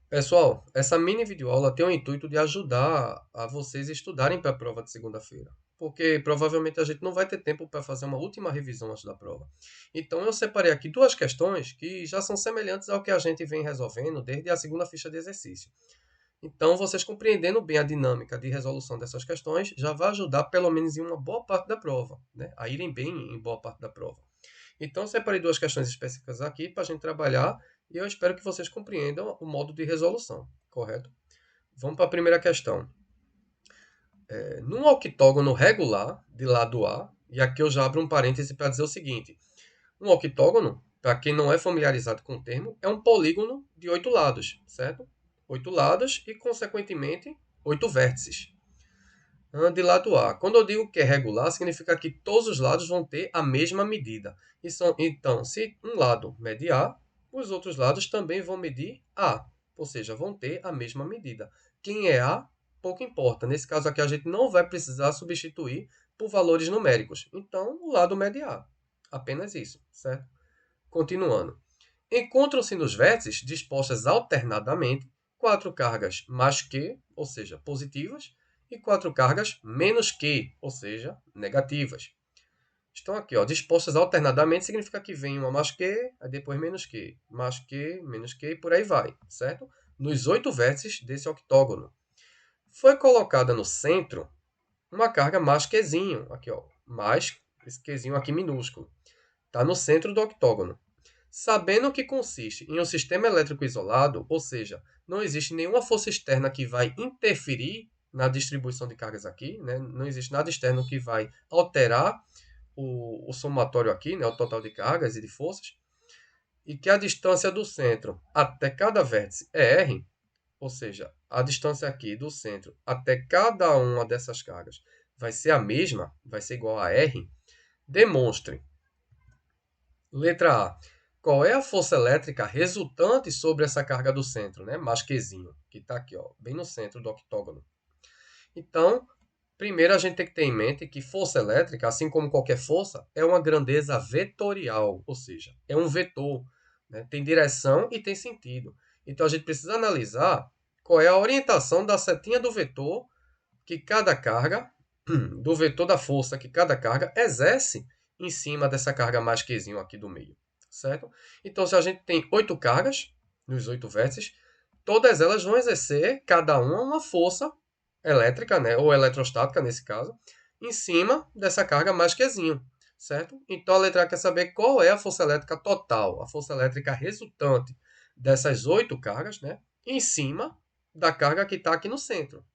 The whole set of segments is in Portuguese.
Pessoal, essa mini videoaula tem o intuito de ajudar a vocês estudarem para a prova de segunda-feira, porque provavelmente a gente não vai ter tempo para fazer uma última revisão antes da prova. Então eu separei aqui duas questões que já são semelhantes ao que a gente vem resolvendo desde a segunda ficha de exercício. Então, vocês compreendendo bem a dinâmica de resolução dessas questões já vai ajudar pelo menos em uma boa parte da prova, né? A irem bem em boa parte da prova. Então, eu separei duas questões específicas aqui para a gente trabalhar e eu espero que vocês compreendam o modo de resolução, correto? Vamos para a primeira questão. Num octógono regular de lado A, e aqui eu já abro um parêntese para dizer o seguinte: um octógono, para quem não é familiarizado com o termo, é um polígono de 8 lados, certo? 8 lados e, consequentemente, 8 vértices. De lado A. Quando eu digo que é regular, significa que todos os lados vão ter a mesma medida. Então, se um lado mede A, os outros lados também vão medir A, ou seja, vão ter a mesma medida. Quem é A, pouco importa. Nesse caso aqui, a gente não vai precisar substituir por valores numéricos. Então, o lado mede A. Apenas isso, certo? Continuando. Encontram-se nos vértices, dispostas alternadamente, quatro cargas mais Q, ou seja, positivas, e quatro cargas menos Q, ou seja, negativas. Estão aqui, ó, dispostas alternadamente, significa que vem uma mais Q, aí depois mais Q, menos Q, e por aí vai, certo? Nos 8 vértices desse octógono. Foi colocada no centro uma carga mais Qzinho, aqui, ó, mais esse Qzinho aqui minúsculo. Está no centro do octógono. Sabendo que consiste em um sistema elétrico isolado, ou seja, não existe nenhuma força externa que vai interferir na distribuição de cargas aqui, né? Não existe nada externo que vai alterar o somatório aqui, né? O total de cargas e de forças, e que a distância do centro até cada vértice é R, ou seja, a distância aqui do centro até cada uma dessas cargas vai ser a mesma, vai ser igual a R, demonstre. Letra A. Qual é a força elétrica resultante sobre essa carga do centro, né? Mais Qzinho, que está aqui, ó, bem no centro do octógono. Então, primeiro a gente tem que ter em mente que força elétrica, assim como qualquer força, é uma grandeza vetorial, ou seja, é um vetor, né? Tem direção e tem sentido. Então a gente precisa analisar qual é a orientação da setinha do vetor que cada carga, do vetor da força que cada carga exerce em cima dessa carga mais Qzinho aqui do meio, certo? Então, se a gente tem 8 cargas nos 8 vértices, todas elas vão exercer, cada uma força elétrica, né, ou eletrostática nesse caso, em cima dessa carga mais Qzinho, certo? Então, a letra A quer saber qual é a força elétrica total, a força elétrica resultante dessas 8 cargas, né, em cima da carga que está aqui no centro.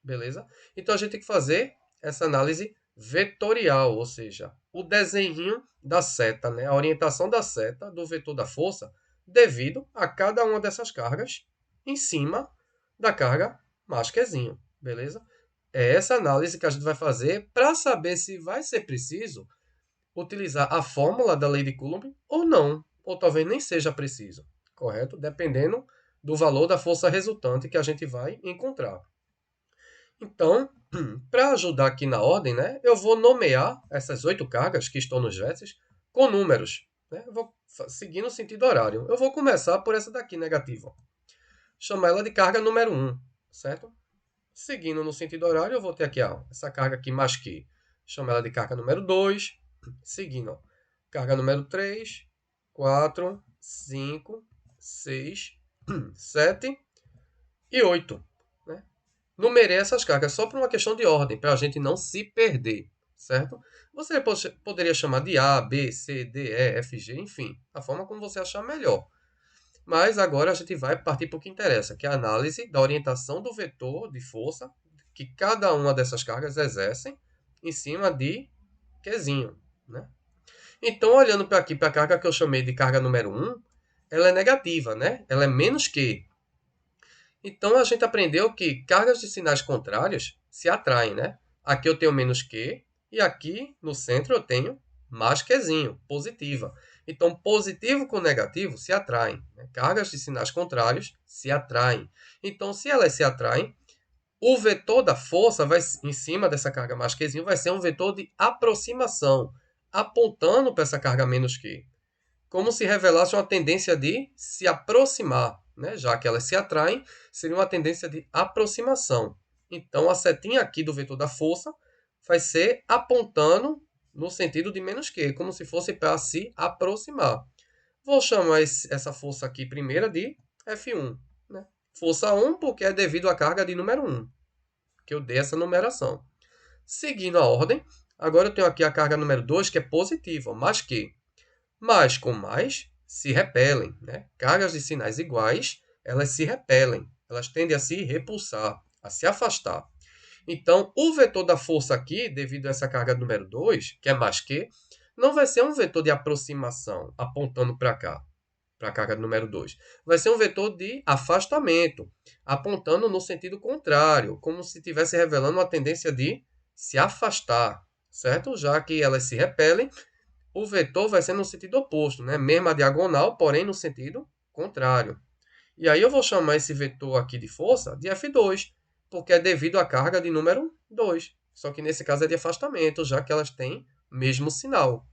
Beleza? Então a gente tem que fazer essa análise vetorial, ou seja, o desenho da seta, né? A orientação da seta do vetor da força devido a cada uma dessas cargas em cima da carga mais Qzinho. Beleza? É essa análise que a gente vai fazer para saber se vai ser preciso utilizar a fórmula da lei de Coulomb ou não, ou talvez nem seja preciso, correto? Dependendo do valor da força resultante que a gente vai encontrar. Então, para ajudar aqui na ordem, né, eu vou nomear essas 8 cargas que estão nos vértices com números. Né? Eu vou seguir no sentido horário. Eu vou começar por essa daqui, negativa. Chamar ela de carga número 1, certo? Seguindo no sentido horário, eu vou ter aqui essa carga aqui mais que. Chama ela de carga número 2. Seguindo, ó, carga número 3, 4, 5, 6, 7 e 8. Né? Numerei essas cargas só por uma questão de ordem, para a gente não se perder, certo? Você poderia chamar de A, B, C, D, E, F, G, enfim, a forma como você achar melhor. Mas agora a gente vai partir para o que interessa, que é a análise da orientação do vetor de força que cada uma dessas cargas exercem em cima de Qzinho, né? Então, olhando para aqui para a carga que eu chamei de carga número 1, ela é negativa, né? Ela é menos Q. Então a gente aprendeu que cargas de sinais contrários se atraem, né? Aqui eu tenho menos Q e aqui no centro eu tenho mais Qzinho, positiva. Então positivo com negativo se atraem. Né? Cargas de sinais contrários se atraem. Então se elas se atraem, o vetor da força vai em cima dessa carga mais Qzinho vai ser um vetor de aproximação, apontando para essa carga menos Q. Como se revelasse uma tendência de se aproximar. né? Já que elas se atraem, seria uma tendência de aproximação. Então, a setinha aqui do vetor da força vai ser apontando no sentido de menos que, como se fosse para se aproximar. Vou chamar essa força aqui primeira de F1. Né? Força 1 porque é devido à carga de número 1, que eu dei essa numeração. Seguindo a ordem, agora eu tenho aqui a carga número 2, que é positiva, mais que. Mais com mais se repelem. Né? Cargas de sinais iguais, elas se repelem. Elas tendem a se repulsar, a se afastar. Então, o vetor da força aqui, devido a essa carga número 2, que é mais que, não vai ser um vetor de aproximação, apontando para cá, para a carga número 2. Vai ser um vetor de afastamento, apontando no sentido contrário, como se estivesse revelando uma tendência de se afastar, certo? Já que elas se repelem, o vetor vai ser no sentido oposto, né? Mesma diagonal, porém no sentido contrário. E aí eu vou chamar esse vetor aqui de força de F2, porque é devido à carga de número 2. Só que nesse caso é de afastamento, já que elas têm mesmo sinal.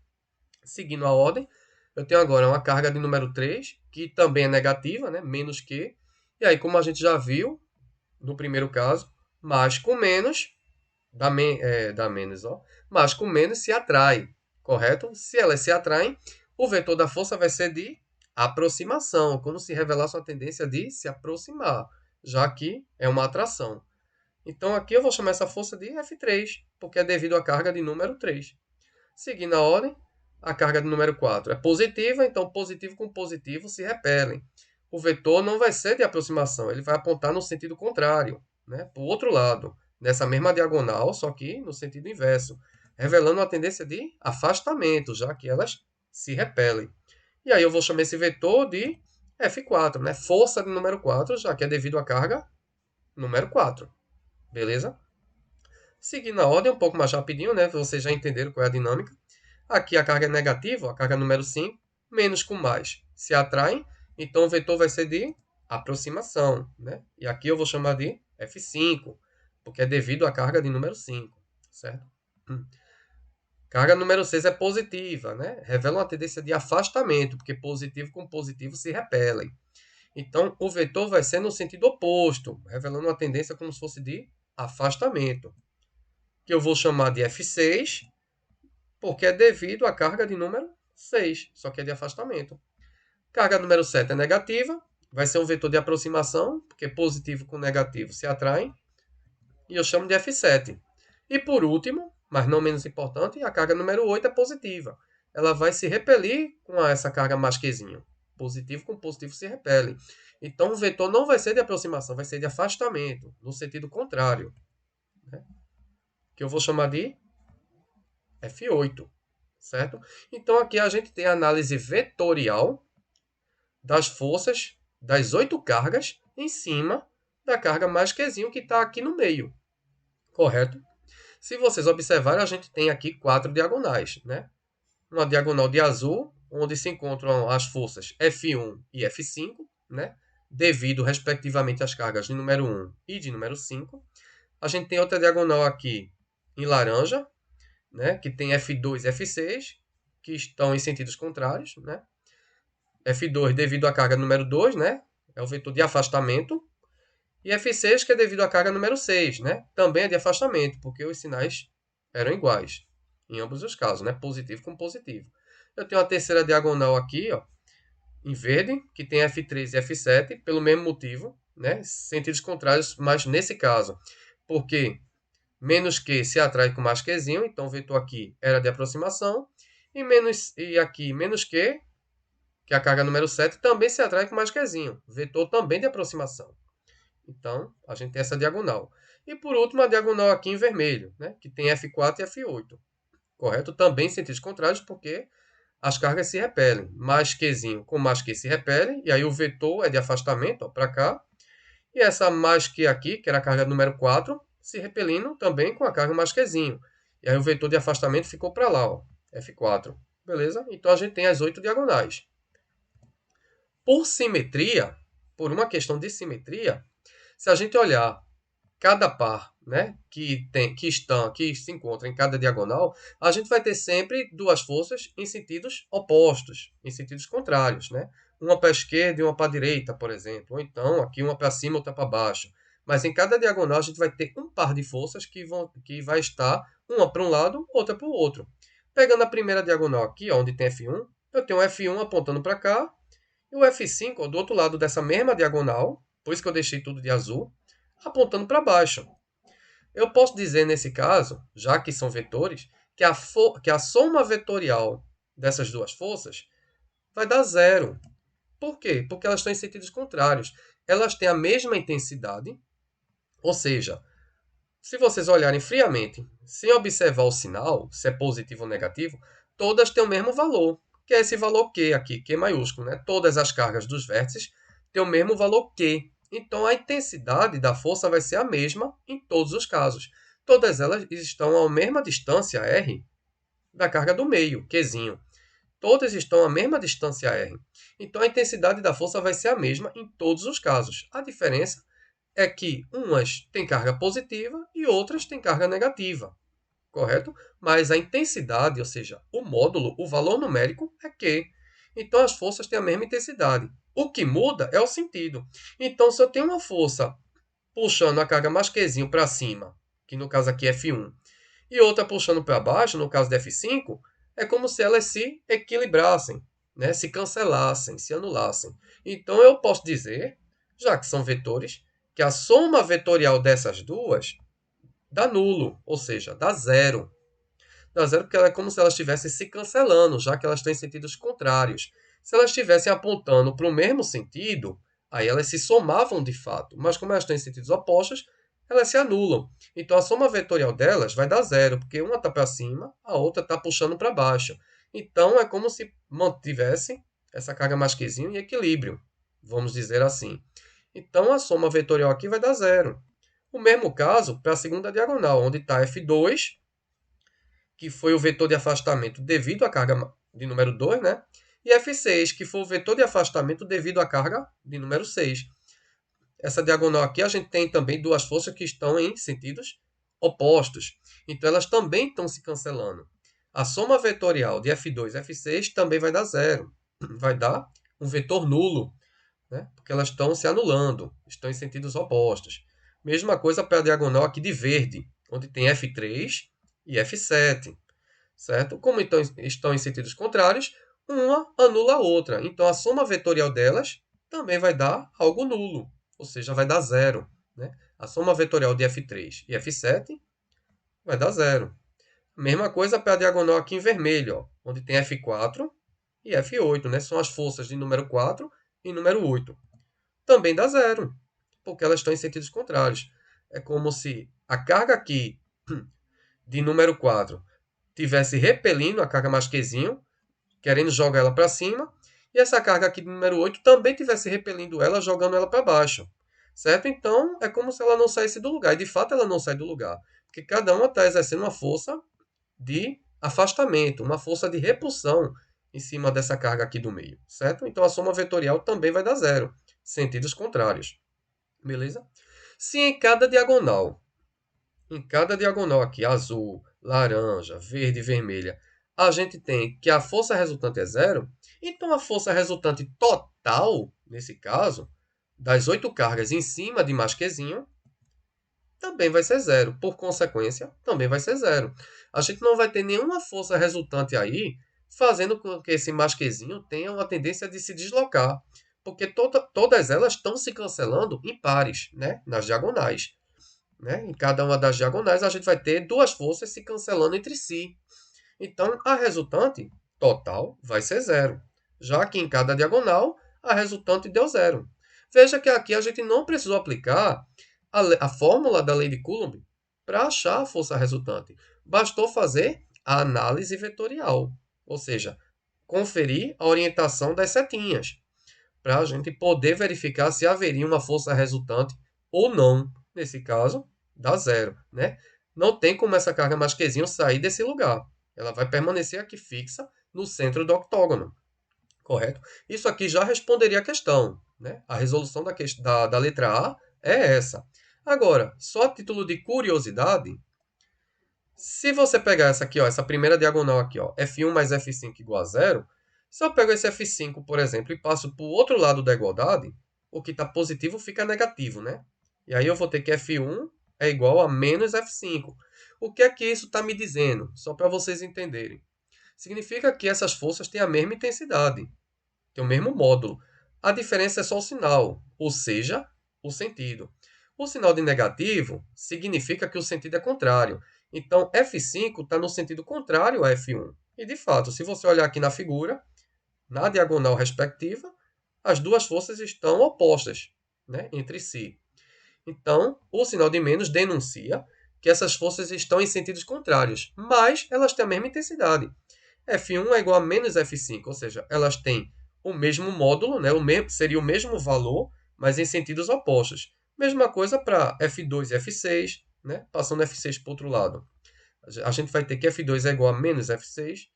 Seguindo a ordem, eu tenho agora uma carga de número 3, que também é negativa, né? Menos que. E aí, como a gente já viu no primeiro caso, mais com menos dá menos, ó. Mais com menos se atrai, correto? Se elas se atraem, o vetor da força vai ser de aproximação, como se revelasse uma tendência de se aproximar, já que é uma atração. Então aqui eu vou chamar essa força de F3, porque é devido à carga de número 3. Seguindo a ordem, a carga de número 4 é positiva, então positivo com positivo se repelem. O vetor não vai ser de aproximação, ele vai apontar no sentido contrário, né, para o outro lado, nessa mesma diagonal, só que no sentido inverso, revelando uma tendência de afastamento, já que elas se repelem. E aí eu vou chamar esse vetor de F4, né, força de número 4, já que é devido à carga número 4. Beleza? Seguindo a ordem, um pouco mais rapidinho, né? Vocês já entenderam qual é a dinâmica. Aqui a carga é negativa, a carga número 5, menos com mais se atraem, então o vetor vai ser de aproximação. Né? E aqui eu vou chamar de F5, porque é devido à carga de número 5. Certo? Carga número 6 é positiva, né? Revela uma tendência de afastamento, porque positivo com positivo se repelem. Então, o vetor vai ser no sentido oposto, revelando uma tendência como se fosse de afastamento, que eu vou chamar de F6, porque é devido à carga de número 6, só que é de afastamento. Carga número 7 é negativa, vai ser um vetor de aproximação, porque positivo com negativo se atraem, e eu chamo de F7. E por último, mas não menos importante, a carga número 8 é positiva. Ela vai se repelir com essa carga mais quezinho. Positivo com positivo se repelem. Então o vetor não vai ser de aproximação, vai ser de afastamento, no sentido contrário. Né? Que eu vou chamar de F8. Certo? Então aqui a gente tem a análise vetorial das forças das 8 cargas em cima da carga mais quezinho que está aqui no meio. Correto? Se vocês observarem, a gente tem aqui 4 diagonais. Né? Uma diagonal de azul, onde se encontram as forças F1 e F5, né? Devido respectivamente às cargas de número 1 e de número 5. A gente tem outra diagonal aqui em laranja, né? Que tem F2 e F6, que estão em sentidos contrários. Né? F2 devido à carga número 2, né? É o vetor de afastamento. E F6 que é devido à carga número 6, né? Também é de afastamento, porque os sinais eram iguais em ambos os casos, né? Positivo com positivo. Eu tenho a terceira diagonal aqui, ó, em verde, que tem F3 e F7, pelo mesmo motivo, né? Sentidos contrários, mas nesse caso, porque menos Q se atrai com mais Qzinho, então o vetor aqui era de aproximação, e aqui menos Q, que é a carga número 7, também se atrai com mais Qzinho, vetor também de aproximação. Então, a gente tem essa diagonal. E por último, a diagonal aqui em vermelho, né? Que tem F4 e F8. Correto? Também em sentidos contrários, porque as cargas se repelem. Mais Qzinho com mais Q se repelem, e aí o vetor é de afastamento para cá. E essa mais Q aqui, que era a carga número 4, se repelindo também com a carga mais Qzinho. E aí o vetor de afastamento ficou para lá, ó, F4. Beleza? Então a gente tem as 8 diagonais. Por simetria, por uma questão de simetria, se a gente olhar cada par, né, que se encontra em cada diagonal, a gente vai ter sempre duas forças em sentidos opostos, em sentidos contrários, né? uma para a esquerda e uma para a direita, por exemplo. Ou então, aqui uma para cima e outra para baixo. Mas em cada diagonal a gente vai ter um par de forças que vai estar uma para um lado, outra para o outro. Pegando a primeira diagonal aqui, ó, onde tem F1, eu tenho o F1 apontando para cá e o F5 ó, do outro lado dessa mesma diagonal, por isso que eu deixei tudo de azul, apontando para baixo. Eu posso dizer nesse caso, já que são vetores, que a soma vetorial dessas duas forças vai dar zero. Por quê? Porque elas estão em sentidos contrários. Elas têm a mesma intensidade, ou seja, se vocês olharem friamente, sem observar o sinal, se é positivo ou negativo, todas têm o mesmo valor, que é esse valor Q aqui, Q maiúsculo, né? Todas as cargas dos vértices têm o mesmo valor Q. Então, a intensidade da força vai ser a mesma em todos os casos. Todas elas estão a mesma distância R da carga do meio, Qzinho. Todas estão à mesma distância R. Então, a intensidade da força vai ser a mesma em todos os casos. A diferença é que umas têm carga positiva e outras têm carga negativa, correto? Mas a intensidade, ou seja, o módulo, o valor numérico é Q. Então as forças têm a mesma intensidade. O que muda é o sentido. Então, se eu tenho uma força puxando a carga mais Qzinho para cima, que no caso aqui é F1, e outra puxando para baixo, no caso de F5, é como se elas se equilibrassem, né? Se cancelassem, se anulassem. Então eu posso dizer, já que são vetores, que a soma vetorial dessas duas dá nulo, ou seja, dá zero. Dá zero porque ela é como se elas estivessem se cancelando, já que elas estão em sentidos contrários. Se elas estivessem apontando para o mesmo sentido, aí elas se somavam de fato. Mas como elas estão em sentidos opostos, elas se anulam. Então a soma vetorial delas vai dar zero, porque uma está para cima, a outra está puxando para baixo. Então é como se mantivesse essa carga mais Qzinho em equilíbrio, vamos dizer assim. Então a soma vetorial aqui vai dar zero. O mesmo caso para a segunda diagonal, onde está F2, que foi o vetor de afastamento devido à carga de número 2, né? E F6, que foi o vetor de afastamento devido à carga de número 6. Essa diagonal aqui a gente tem também duas forças que estão em sentidos opostos. Então elas também estão se cancelando. A soma vetorial de F2 e F6 também vai dar zero. Vai dar um vetor nulo, né? Porque elas estão se anulando, estão em sentidos opostos. Mesma coisa para a diagonal aqui de verde, onde tem F3 e F7, certo? Como então estão em sentidos contrários, uma anula a outra. Então a soma vetorial delas também vai dar algo nulo, ou seja, vai dar zero, né? A soma vetorial de F3 e F7 vai dar zero. Mesma coisa para a diagonal aqui em vermelho, ó, onde tem F4 e F8, né? São as forças de número 4 e número 8. Também dá zero, porque elas estão em sentidos contrários. É como se a carga aqui de número 4 tivesse repelindo a carga mais Qzinho, querendo jogar ela para cima, e essa carga aqui de número 8 também tivesse repelindo ela, jogando ela para baixo. Certo? Então, é como se ela não saísse do lugar. E de fato ela não sai do lugar. Porque cada uma está exercendo uma força de afastamento, uma força de repulsão em cima dessa carga aqui do meio. Certo? Então a soma vetorial também vai dar zero. Sentidos contrários. Beleza? Se em cada diagonal aqui, azul, laranja, verde e vermelha, a gente tem que a força resultante é zero, então a força resultante total, nesse caso, das 8 cargas em cima de Masquezinho, também vai ser zero. Por consequência, também vai ser zero. A gente não vai ter nenhuma força resultante aí fazendo com que esse Masquezinho tenha uma tendência de se deslocar, porque todas elas estão se cancelando em pares, né? Nas diagonais. Né? Em cada uma das diagonais, a gente vai ter duas forças se cancelando entre si. Então, a resultante total vai ser zero, já que em cada diagonal, a resultante deu zero. Veja que aqui a gente não precisou aplicar a fórmula da lei de Coulomb para achar a força resultante. Bastou fazer a análise vetorial, ou seja, conferir a orientação das setinhas, para a gente poder verificar se haveria uma força resultante ou não. Nesse caso, dá zero, né? Não tem como essa carga Masquezinho sair desse lugar. Ela vai permanecer aqui fixa no centro do octógono, correto? Isso aqui já responderia a questão, né? A resolução da letra A é essa. Agora, só a título de curiosidade, se você pegar essa aqui, ó, essa primeira diagonal aqui, ó, F1 mais F5 igual a zero, Se eu pego esse F5, por exemplo, e passo para o outro lado da igualdade, o que está positivo fica negativo, né? E aí eu vou ter que F1 é igual a menos F5. O que é que isso está me dizendo? Só para vocês entenderem. Significa que essas forças têm a mesma intensidade, têm o mesmo módulo. A diferença é só o sinal, ou seja, o sentido. O sinal de negativo significa que o sentido é contrário. Então, F5 está no sentido contrário a F1. E, de fato, se você olhar aqui na figura, na diagonal respectiva, as duas forças estão opostas, né, entre si. Então, o sinal de menos denuncia que essas forças estão em sentidos contrários, mas elas têm a mesma intensidade. F1 é igual a menos F5, ou seja, elas têm o mesmo módulo, né, seria o mesmo valor, mas em sentidos opostos. Mesma coisa para F2 e F6, né, passando F6 para o outro lado. A gente vai ter que F2 é igual a menos F6,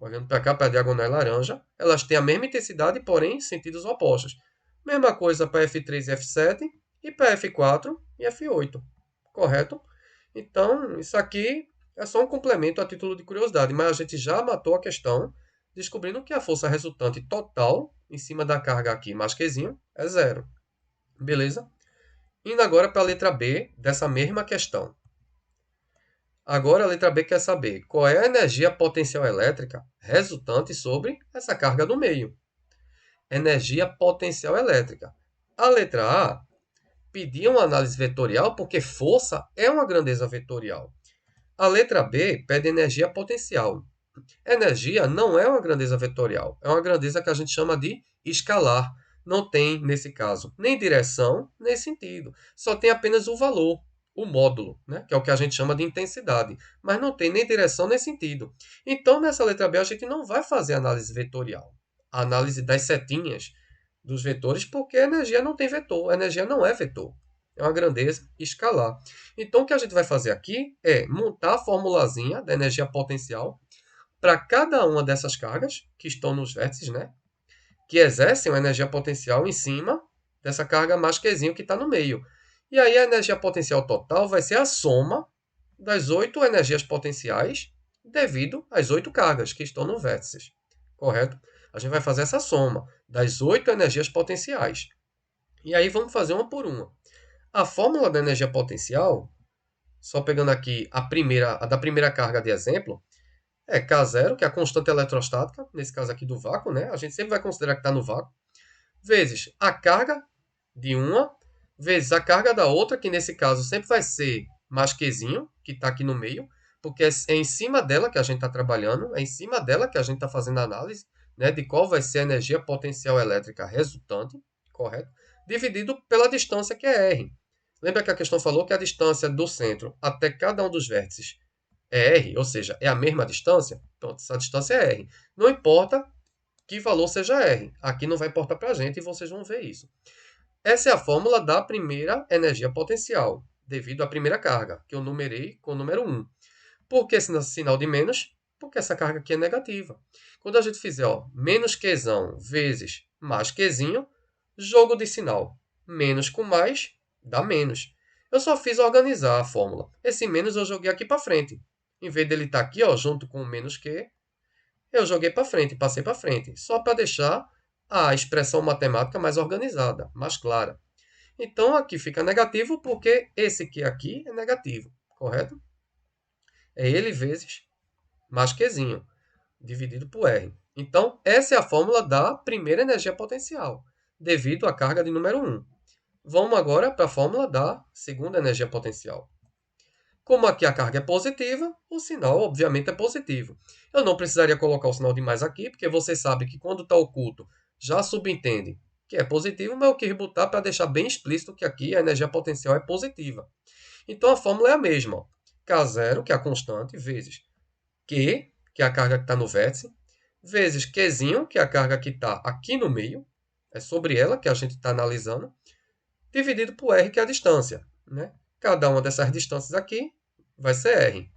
olhando para cá, para a diagonal laranja, elas têm a mesma intensidade, porém sentidos opostos. Mesma coisa para F3 e F7 e para F4 e F8, correto? Então, isso aqui é só um complemento a título de curiosidade, mas a gente já matou a questão, descobrindo que a força resultante total em cima da carga aqui mais Qzinho é zero. Beleza? Indo agora para a letra B dessa mesma questão. Agora a letra B quer saber qual é a energia potencial elétrica resultante sobre essa carga do meio. Energia potencial elétrica. A letra A pedia uma análise vetorial porque força é uma grandeza vetorial. A letra B pede energia potencial. Energia não é uma grandeza vetorial, é uma grandeza que a gente chama de escalar. Não tem, nesse caso, nem direção, nem sentido. Só tem apenas o valor, o módulo, né? Que é o que a gente chama de intensidade. Mas não tem nem direção, nem sentido. Então, nessa letra B, a gente não vai fazer análise vetorial. A análise das setinhas dos vetores, porque a energia não tem vetor. A energia não é vetor. É uma grandeza escalar. Então, o que a gente vai fazer aqui é montar a formulazinha da energia potencial para cada uma dessas cargas que estão nos vértices, né? Que exercem uma energia potencial em cima dessa carga mais Qzinho que está no meio. E aí a energia potencial total vai ser a soma das 8 energias potenciais devido às 8 cargas que estão no vértices. Correto? A gente vai fazer essa soma das 8 energias potenciais. E aí vamos fazer uma por uma. A fórmula da energia potencial, só pegando aqui a da primeira carga de exemplo, é K0, que é a constante eletrostática, nesse caso aqui do vácuo, né? A gente sempre vai considerar que está no vácuo, vezes a carga de uma, vezes a carga da outra, que nesse caso sempre vai ser mais Qzinho, que está aqui no meio, porque é em cima dela que a gente está trabalhando, é em cima dela que a gente está fazendo a análise, né, de qual vai ser a energia potencial elétrica resultante, correto? Dividido pela distância que é R. Lembra que a questão falou que a distância do centro até cada um dos vértices é R, ou seja, é a mesma distância? Pronto, essa distância é R. Não importa que valor seja R. Aqui não vai importar para a gente e vocês vão ver isso. Essa é a fórmula da primeira energia potencial, devido à primeira carga, que eu numerei com o número 1. Por que esse sinal de menos? Porque essa carga aqui é negativa. Quando a gente fizer menos Qzão vezes mais Qzinho, jogo de sinal. Menos com mais dá menos. Eu só fiz organizar a fórmula. Esse menos eu joguei aqui para frente. Em vez dele estar aqui, junto com o menos Q, eu joguei para frente, passei para frente, só para deixar a expressão matemática mais organizada, mais clara. Então aqui fica negativo porque esse Q aqui é negativo, correto? É ele vezes mais Qzinho, dividido por R. Então, essa é a fórmula da primeira energia potencial, devido à carga de número 1. Vamos agora para a fórmula da segunda energia potencial. Como aqui a carga é positiva, o sinal, obviamente, é positivo. Eu não precisaria colocar o sinal de mais aqui, porque você sabe que quando está oculto, já subentende que é positivo, mas eu quis botar para deixar bem explícito que aqui a energia potencial é positiva. Então, a fórmula é a mesma. K0, que é a constante, vezes Q, que é a carga que está no vértice, vezes Qzinho, que é a carga que está aqui no meio, é sobre ela que a gente está analisando, dividido por R, que é a distância, né? Cada uma dessas distâncias aqui vai ser R.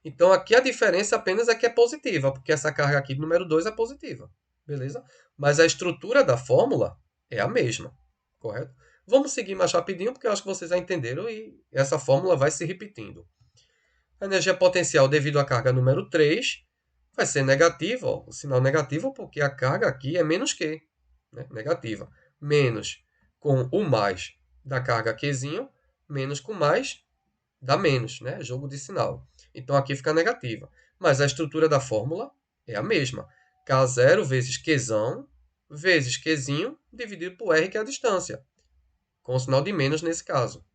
Então, aqui a diferença apenas é que é positiva, porque essa carga aqui, número 2, é positiva. Beleza? Mas a estrutura da fórmula é a mesma. Correto? Vamos seguir mais rapidinho, porque eu acho que vocês já entenderam e essa fórmula vai se repetindo. A energia potencial devido à carga número 3 vai ser negativo, ó, o sinal negativo, porque a carga aqui é menos Q, né? Negativa. Menos com o mais da carga Qzinho, menos com mais dá menos, né? Jogo de sinal. Então aqui fica negativa. Mas a estrutura da fórmula é a mesma. K0 vezes Qzão vezes Qzinho dividido por R, que é a distância. Com o sinal de menos nesse caso.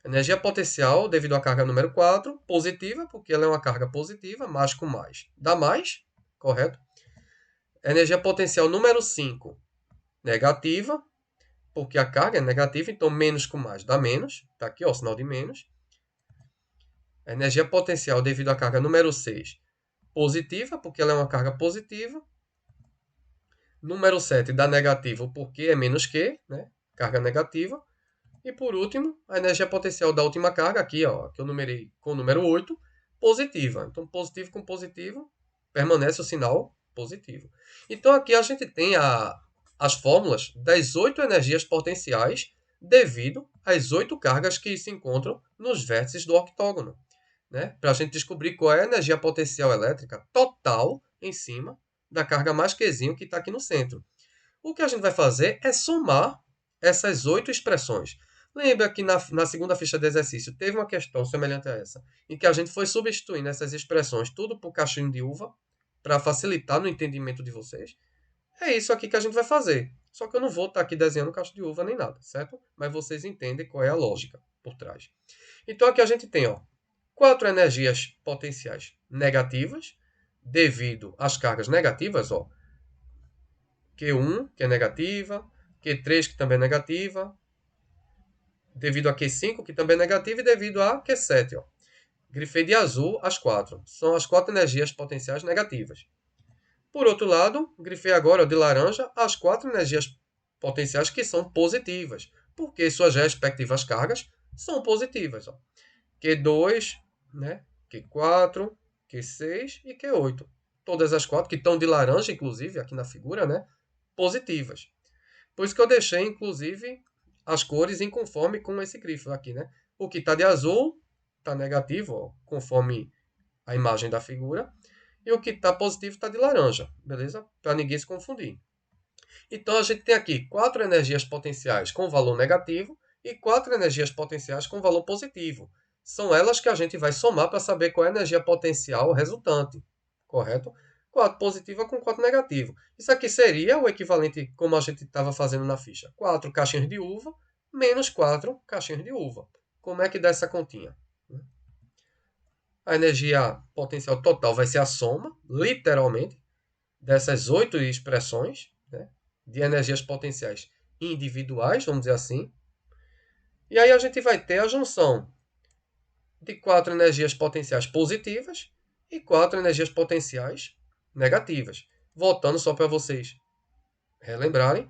Energia potencial, devido à carga número 4, positiva, porque ela é uma carga positiva, mais com mais. Dá mais, correto? Energia potencial número 5, negativa, porque a carga é negativa, então menos com mais dá menos. Está aqui, ó, o sinal de menos. Energia potencial devido à carga número 6, positiva, porque ela é uma carga positiva. Número 7 dá negativo, porque é menos que, né? Carga negativa. E por último, a energia potencial da última carga, aqui, ó, que eu numerei com o número 8, positiva. Então, positivo com positivo, permanece o sinal positivo. Então, aqui a gente tem as fórmulas das 8 energias potenciais devido às 8 cargas que se encontram nos vértices do octógono. Né? Para a gente descobrir qual é a energia potencial elétrica total em cima da carga mais Qzinho que está aqui no centro. O que a gente vai fazer é somar essas 8 expressões. Lembra que na segunda ficha de exercício teve uma questão semelhante a essa, em que a gente foi substituindo essas expressões tudo por cachinho de uva, para facilitar no entendimento de vocês? É isso aqui que a gente vai fazer. Só que eu não vou estar aqui desenhando cacho de uva nem nada, certo? Mas vocês entendem qual é a lógica por trás. Então aqui a gente tem, ó, 4 energias potenciais negativas, devido às cargas negativas, ó, Q1, que é negativa, Q3, que também é negativa, devido a Q5, que também é negativa, e devido a Q7. Ó. Grifei de azul as 4. São as 4 energias potenciais negativas. Por outro lado, grifei agora ó, de laranja as 4 energias potenciais que são positivas, porque suas respectivas cargas são positivas. Ó. Q2, né? Q4, Q6 e Q8. Todas as 4 que estão de laranja, inclusive, aqui na figura, né? Positivas. Por isso que eu deixei, inclusive, as cores em conforme com esse grifo aqui, né? O que está de azul está negativo, ó, conforme a imagem da figura. E o que está positivo está de laranja, beleza? Para ninguém se confundir. Então, a gente tem aqui 4 energias potenciais com valor negativo e 4 energias potenciais com valor positivo. São elas que a gente vai somar para saber qual é a energia potencial resultante, correto? 4 positiva com 4 negativo. Isso aqui seria o equivalente, como a gente estava fazendo na ficha. 4 caixinhas de uva menos 4 caixinhas de uva. Como é que dá essa continha? A energia potencial total vai ser a soma, literalmente, dessas 8 expressões, né, de energias potenciais individuais, vamos dizer assim. E aí a gente vai ter a junção de 4 energias potenciais positivas e 4 energias potenciais negativas. Voltando só para vocês relembrarem,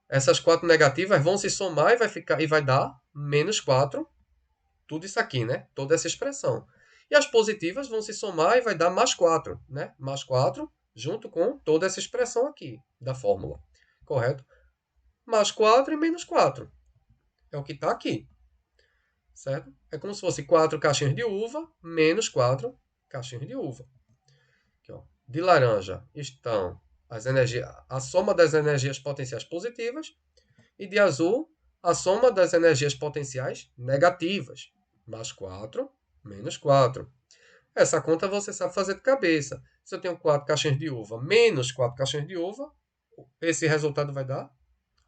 essas 4 negativas vão se somar e vai dar menos 4, tudo isso aqui, né? Toda essa expressão. E as positivas vão se somar e vai dar mais 4, né? Mais 4 junto com toda essa expressão aqui da fórmula. Correto? Mais 4 e menos 4. É o que está aqui. Certo? É como se fosse 4 caixinhas de uva menos 4 caixinhas de uva. Aqui, ó. De laranja estão a soma das energias potenciais positivas e de azul a soma das energias potenciais negativas. Mais 4 menos 4. Essa conta você sabe fazer de cabeça. Se eu tenho 4 caixinhas de uva menos 4 caixinhas de uva, esse resultado vai dar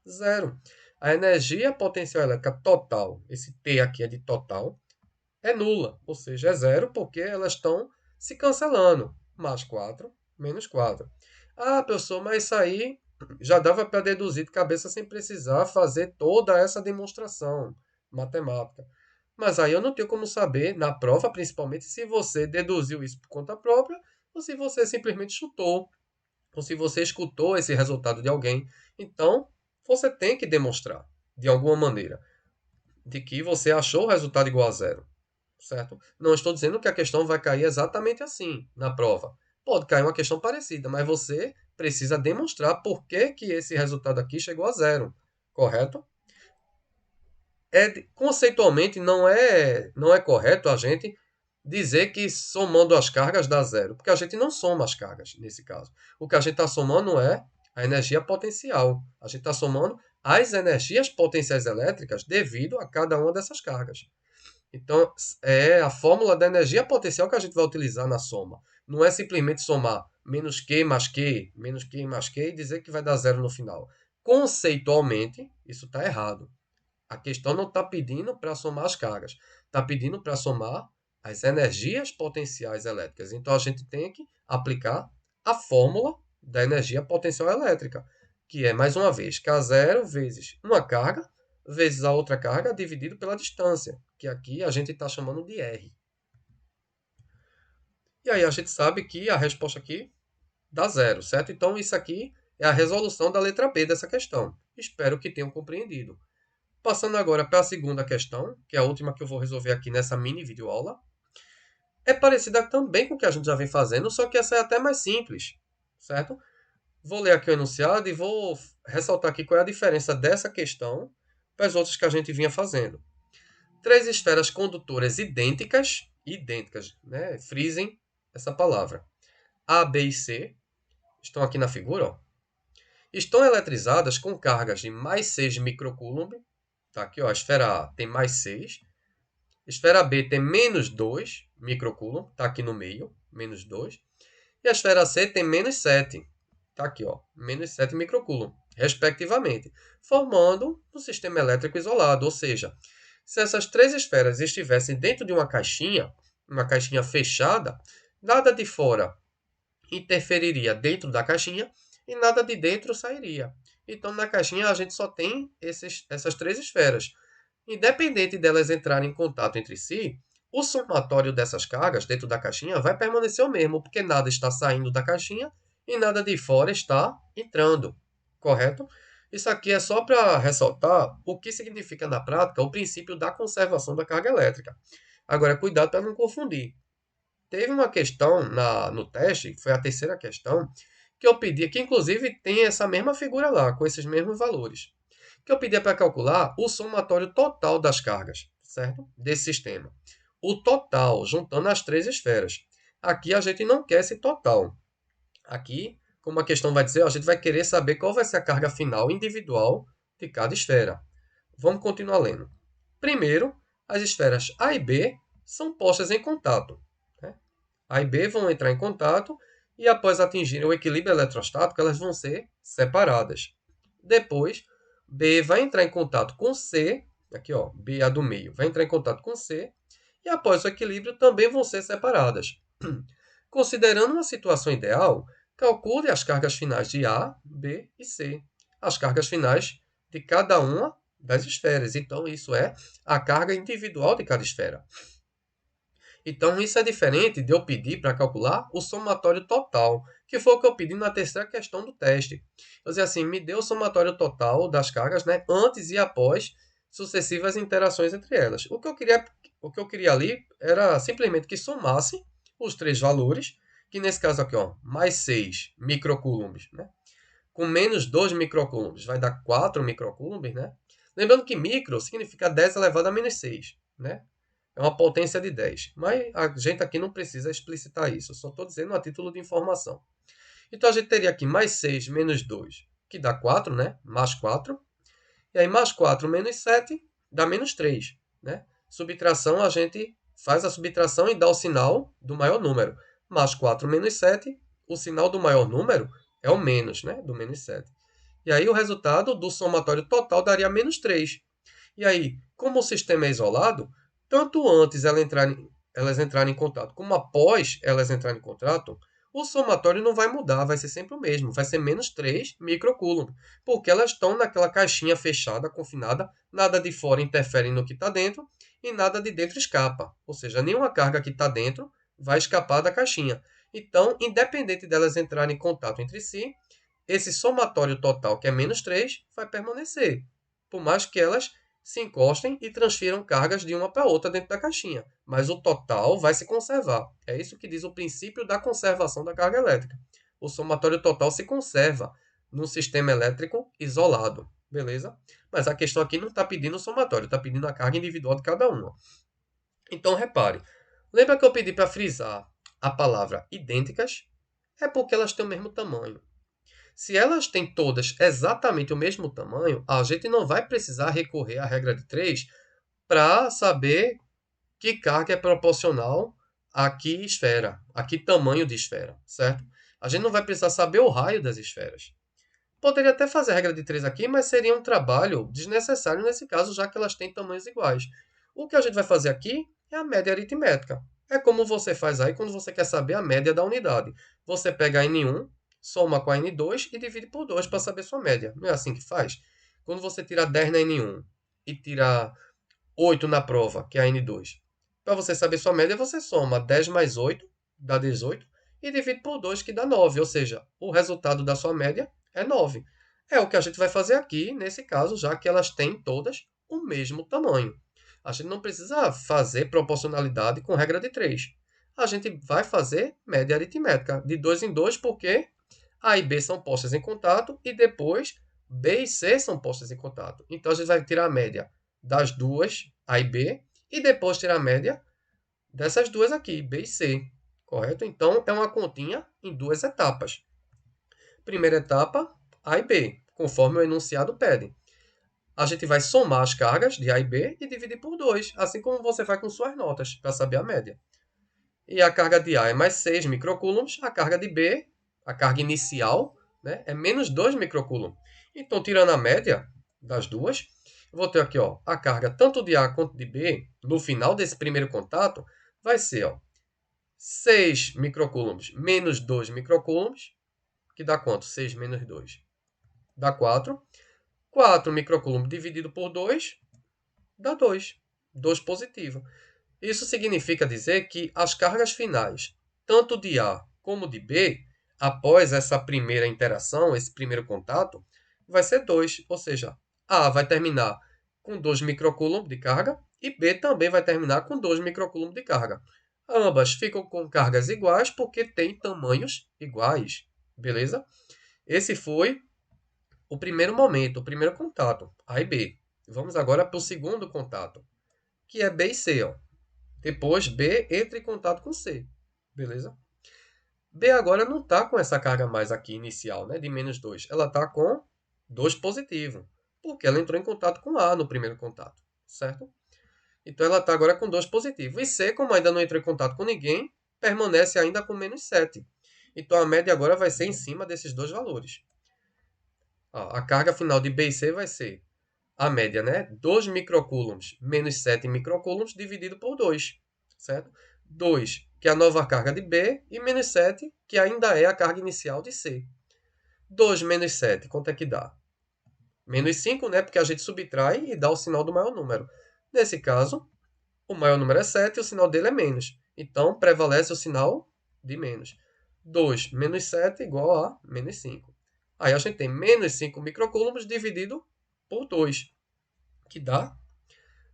zero. A energia potencial elétrica total, esse T aqui é de total, é nula, ou seja, é zero, porque elas estão se cancelando. Mais 4, menos 4. Ah, professor, mas isso aí já dava para deduzir de cabeça sem precisar fazer toda essa demonstração matemática. Mas aí eu não tenho como saber, na prova principalmente, se você deduziu isso por conta própria ou se você simplesmente chutou, ou se você escutou esse resultado de alguém. Então, você tem que demonstrar, de alguma maneira, de que você achou o resultado igual a zero. Certo? Não estou dizendo que a questão vai cair exatamente assim na prova. Pode cair uma questão parecida, mas você precisa demonstrar por que, que esse resultado aqui chegou a zero. Correto? Conceitualmente não é correto a gente dizer que somando as cargas dá zero, porque a gente não soma as cargas nesse caso. O que a gente está somando é a energia potencial. A gente está somando as energias potenciais elétricas devido a cada uma dessas cargas. Então, é a fórmula da energia potencial que a gente vai utilizar na soma. Não é simplesmente somar menos Q mais Q, menos Q mais Q e dizer que vai dar zero no final. Conceitualmente, isso está errado. A questão não está pedindo para somar as cargas, está pedindo para somar as energias potenciais elétricas. Então a gente tem que aplicar a fórmula da energia potencial elétrica, que é, mais uma vez, K0 vezes uma carga vezes a outra carga dividido pela distância, que aqui a gente está chamando de R. E aí a gente sabe que a resposta aqui dá zero, certo? Então isso aqui é a resolução da letra B dessa questão. Espero que tenham compreendido. Passando agora para a segunda questão, que é a última que eu vou resolver aqui nessa mini videoaula. É parecida também com o que a gente já vem fazendo, só que essa é até mais simples, certo? Vou ler aqui o enunciado e vou ressaltar aqui qual é a diferença dessa questão para as outras que a gente vinha fazendo. Três esferas condutoras idênticas, né? Frisem essa palavra. A, B e C estão aqui na figura, ó. Estão eletrizadas com cargas de mais 6 microcoulomb. Tá aqui, ó, a esfera A tem mais 6. Esfera B tem menos 2 microcoulomb, está aqui no meio, menos 2. E a esfera C tem menos 7, está aqui, ó, menos 7 microcoulomb, respectivamente, formando um sistema elétrico isolado. Ou seja, se essas três esferas estivessem dentro de uma caixinha fechada, nada de fora interferiria dentro da caixinha e nada de dentro sairia. Então, na caixinha, a gente só tem essas três esferas. Independente delas entrarem em contato entre si, o somatório dessas cargas dentro da caixinha vai permanecer o mesmo, porque nada está saindo da caixinha e nada de fora está entrando. Correto? Isso aqui é só para ressaltar o que significa na prática o princípio da conservação da carga elétrica. Agora, cuidado para não confundir. Teve uma questão no teste, que foi a terceira questão, que eu pedi, que inclusive tem essa mesma figura lá, com esses mesmos valores, que eu pedia para calcular o somatório total das cargas, certo? Desse sistema. O total, juntando as três esferas. Aqui a gente não quer esse total. Aqui, como a questão vai dizer, a gente vai querer saber qual vai ser a carga final individual de cada esfera. Vamos continuar lendo. Primeiro, as esferas A e B são postas em contato. Né? A e B vão entrar em contato e, após atingirem o equilíbrio eletrostático, elas vão ser separadas. Depois, B vai entrar em contato com C, aqui ó, B é a do meio, vai entrar em contato com C, e após o equilíbrio também vão ser separadas. Considerando uma situação ideal, calcule as cargas finais de A, B e C, as cargas finais de cada uma das esferas. Então, isso é a carga individual de cada esfera. Então, isso é diferente de eu pedir para calcular o somatório total, que foi o que eu pedi na terceira questão do teste. Eu dizia assim, me dê o somatório total das cargas, né, antes e após sucessivas interações entre elas. O que eu queria ali era simplesmente que somasse os três valores, que nesse caso aqui, ó, mais 6 microcoulombs, né, com menos 2 microcoulombs, vai dar 4 microcoulombs, né? Lembrando que micro significa 10 elevado a menos 6, né? É uma potência de 10. Mas a gente aqui não precisa explicitar isso. Eu só estou dizendo a título de informação. Então a gente teria aqui mais 6 menos 2, que dá 4, né? Mais 4. E aí mais 4 menos 7 dá menos 3, né? Subtração, a gente faz a subtração e dá o sinal do maior número. Mais 4 menos 7, o sinal do maior número é o menos, né? Do menos 7. E aí o resultado do somatório total daria menos 3. E aí, como o sistema é isolado, tanto antes elas entrarem em contato, como após elas entrarem em contato, o somatório não vai mudar, vai ser sempre o mesmo, vai ser menos 3 microcoulomb, porque elas estão naquela caixinha fechada, confinada, nada de fora interfere no que está dentro e nada de dentro escapa. Ou seja, nenhuma carga que está dentro vai escapar da caixinha. Então, independente delas entrarem em contato entre si, esse somatório total, que é menos 3, vai permanecer, por mais que elas se encostem e transfiram cargas de uma para outra dentro da caixinha. Mas o total vai se conservar. É isso que diz o princípio da conservação da carga elétrica. O somatório total se conserva num sistema elétrico isolado. Beleza? Mas a questão aqui não está pedindo o somatório, está pedindo a carga individual de cada uma. Então, repare. Lembra que eu pedi para frisar a palavra idênticas? É porque elas têm o mesmo tamanho. Se elas têm todas exatamente o mesmo tamanho, a gente não vai precisar recorrer à regra de 3 para saber que carga é proporcional a que esfera, a que tamanho de esfera, certo? A gente não vai precisar saber o raio das esferas. Poderia até fazer a regra de 3 aqui, mas seria um trabalho desnecessário nesse caso, já que elas têm tamanhos iguais. O que a gente vai fazer aqui é a média aritmética. É como você faz aí quando você quer saber a média da unidade. Você pega a N1, soma com a N2 e divide por 2 para saber sua média. Não é assim que faz? Quando você tira 10 na N1 e tira 8 na prova, que é a N2, para você saber sua média, você soma 10 mais 8, dá 18, e divide por 2, que dá 9. Ou seja, o resultado da sua média é 9. É o que a gente vai fazer aqui, nesse caso, já que elas têm todas o mesmo tamanho. A gente não precisa fazer proporcionalidade com regra de 3. A gente vai fazer média aritmética, de 2 em 2, porque A e B são postas em contato e depois B e C são postas em contato. Então a gente vai tirar a média das duas, A e B, e depois tirar a média dessas duas aqui, B e C. Correto? Então é uma continha em duas etapas. Primeira etapa, A e B, conforme o enunciado pede. A gente vai somar as cargas de A e B e dividir por 2, assim como você faz com suas notas, para saber a média. E a carga de A é mais 6 microcoulombs, a carga de B, a carga inicial, né, é menos 2 microcoulombs. Então, tirando a média das duas, eu vou ter aqui ó, a carga tanto de A quanto de B, no final desse primeiro contato, vai ser ó, 6 microcoulombs menos 2 microcoulombs, que dá quanto? 6 menos 2 dá 4. 4 microcoulombs dividido por 2 dá 2. 2 positivo. Isso significa dizer que as cargas finais, tanto de A como de B, após essa primeira interação, esse primeiro contato, vai ser 2. Ou seja, A vai terminar com 2 microcoulombs de carga e B também vai terminar com 2 microcoulombs de carga. Ambas ficam com cargas iguais porque têm tamanhos iguais. Beleza? Esse foi o primeiro momento, o primeiro contato, A e B. Vamos agora para o segundo contato, que é B e C. Ó. Depois B entra em contato com C. Beleza? B agora não está com essa carga mais aqui inicial, né, de menos 2. Ela está com 2 positivo. Porque ela entrou em contato com A no primeiro contato. Certo? Então ela está agora com 2 positivo. E C, como ainda não entrou em contato com ninguém, permanece ainda com menos 7. Então a média agora vai ser em cima desses dois valores. A carga final de B e C vai ser a média, né? 2 microcoulombs menos 7 microcoulombs dividido por 2, certo? 2, que é a nova carga de B, e menos 7, que ainda é a carga inicial de C. 2 menos 7, quanto é que dá? Menos 5, né? Porque a gente subtrai e dá o sinal do maior número. Nesse caso, o maior número é 7 e o sinal dele é menos. Então, prevalece o sinal de menos. 2 menos 7 igual a menos 5. Aí a gente tem menos 5 microcoulombs dividido por 2, que dá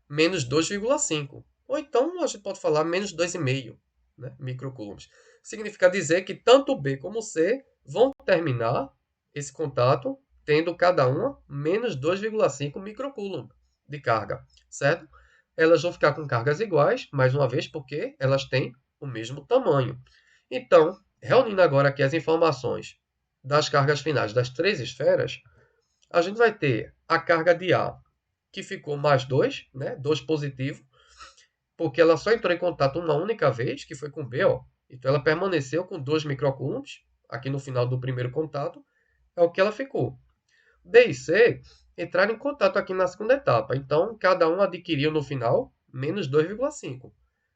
menos 2,5. Ou então a gente pode falar menos 2,5, né, microcoulombs. Significa dizer que tanto B como C vão terminar esse contato tendo cada uma menos 2,5 microcoulomb de carga, certo? Elas vão ficar com cargas iguais, mais uma vez, porque elas têm o mesmo tamanho. Então, reunindo agora aqui as informações das cargas finais das três esferas, a gente vai ter a carga de A, que ficou mais 2, né? 2 positivo, porque ela só entrou em contato uma única vez, que foi com B, ó. Então ela permaneceu com 2 microcoulombs, aqui no final do primeiro contato, é o que ela ficou. B e C entraram em contato aqui na segunda etapa, então cada um adquiriu no final menos 2,5,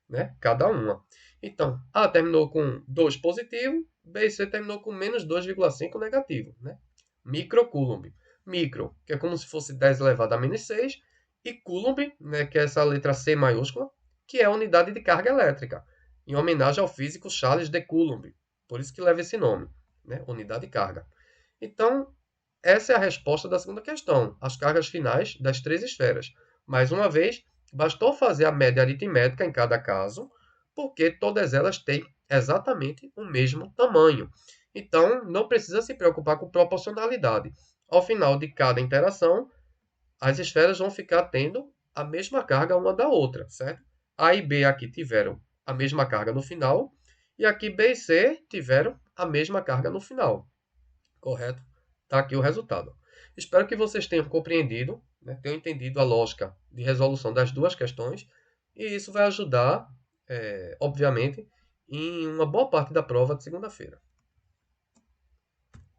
né? Cada uma. Então, A terminou com 2 positivo, B e C terminou com menos 2,5 negativo, né? Microcoulomb. Micro, que é como se fosse 10 elevado a menos 6, e coulomb, né, que é essa letra C maiúscula, que é a unidade de carga elétrica, em homenagem ao físico Charles de Coulomb. Por isso que leva esse nome, né? Unidade de carga. Então, essa é a resposta da segunda questão, as cargas finais das três esferas. Mais uma vez, bastou fazer a média aritmética em cada caso, porque todas elas têm exatamente o mesmo tamanho. Então, não precisa se preocupar com proporcionalidade. Ao final de cada interação, as esferas vão ficar tendo a mesma carga uma da outra, certo? A e B aqui tiveram a mesma carga no final, e aqui B e C tiveram a mesma carga no final, correto? Está aqui o resultado. Espero que vocês tenham compreendido, né, tenham entendido a lógica de resolução das duas questões, e isso vai ajudar, obviamente, em uma boa parte da prova de segunda-feira.